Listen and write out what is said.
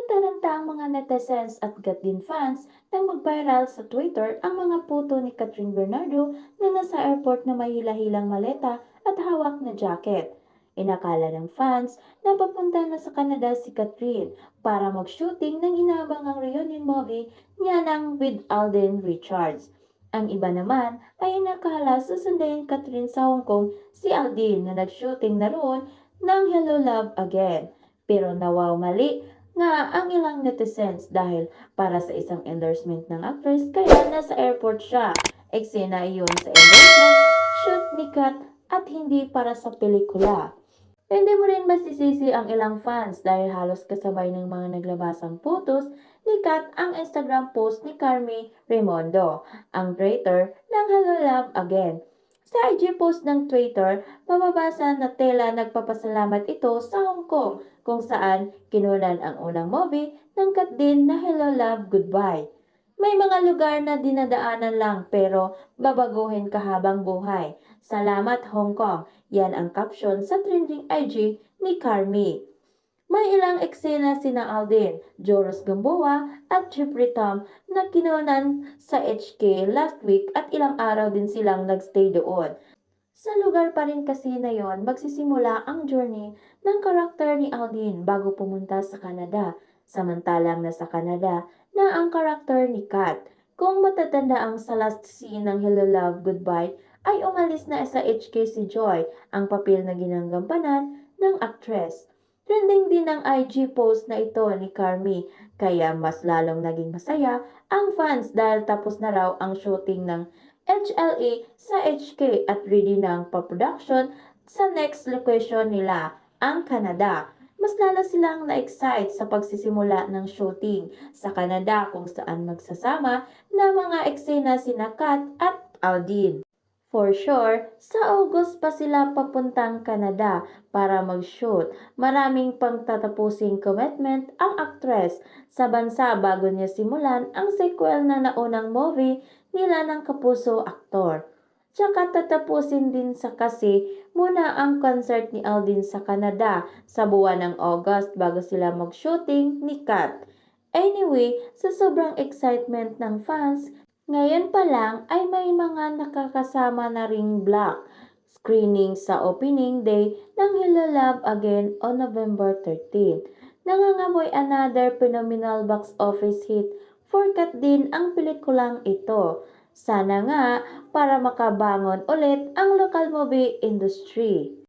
Nataranta ang mga netizens at Gatlin fans nang mag-viral sa Twitter ang mga puto ni Catherine Bernardo na nasa airport na may hila-hilang maleta at hawak na jacket. Inakala ng fans na papunta na sa Canada si Catherine para mag-shooting ng inaabangang reunion movie niya ng with Alden Richards. Ang iba naman ay inakala susundayin Catherine sa Hong Kong si Alden na nag-shooting na roon ng Hello Love Again. Pero mali nga ang ilang netizens dahil para sa isang endorsement ng actress kaya nasa airport siya. Eksena iyon sa endorsement shoot ni Kat at hindi para sa pelikula. Hindi mo rin masisisi ang ilang fans dahil halos kasabay ng mga naglabasang photos ni Kat ang Instagram post ni Carmi Raimondo, ang creator ng Hello Love Again. Sa IG post ng Twitter, mababasa na tela nagpapasalamat ito sa Hong Kong kung saan kinunan ang unang movie ng Kat din na Hello Love Goodbye. May mga lugar na dinadaanan lang pero babaguhin ka habang buhay. Salamat Hong Kong. Yan ang caption sa trending IG ni Carmi. May ilang eksena sina Alden, Joros Gamboa at Jeffrey Tam na kinunan sa HK last week at ilang araw din silang nagstay doon. Sa lugar pa rin kasi na yon magsisimula ang journey ng karakter ni Alden bago pumunta sa Canada. Samantalang nasa Canada na ang karakter ni Kat. Kung matatanda ang sa last scene ng Hello Love Goodbye ay umalis na sa HK si Joy, ang papel na ginagampanan ng actress. Trending din ang IG post na ito ni Carmi, kaya mas lalong naging masaya ang fans dahil tapos na raw ang shooting ng HLA sa HK at ready ng pa-production sa next location nila, ang Canada. Mas lalo silang na-excite sa pagsisimula ng shooting sa Canada kung saan magsasama na mga eksena sina Kat at Aldin. For sure, sa August pa sila papuntang Canada para mag-shoot. Maraming pang tatapusing commitment ang actress sa bansa bago niya simulan ang sequel na naunang movie nila ng kapuso aktor. Tsaka tatapusin din sa kasi muna ang concert ni Aldin sa Canada sa buwan ng August bago sila mag-shooting ni Kat. Anyway, sa sobrang excitement ng fans, ngayon pa lang ay may mga nakakasama na ring block screening sa opening day ng Hello Love Again on November 13. Nangangamoy another phenomenal box office hit for Kat din ang pelikulang ito. Sana nga para makabangon ulit ang local movie industry.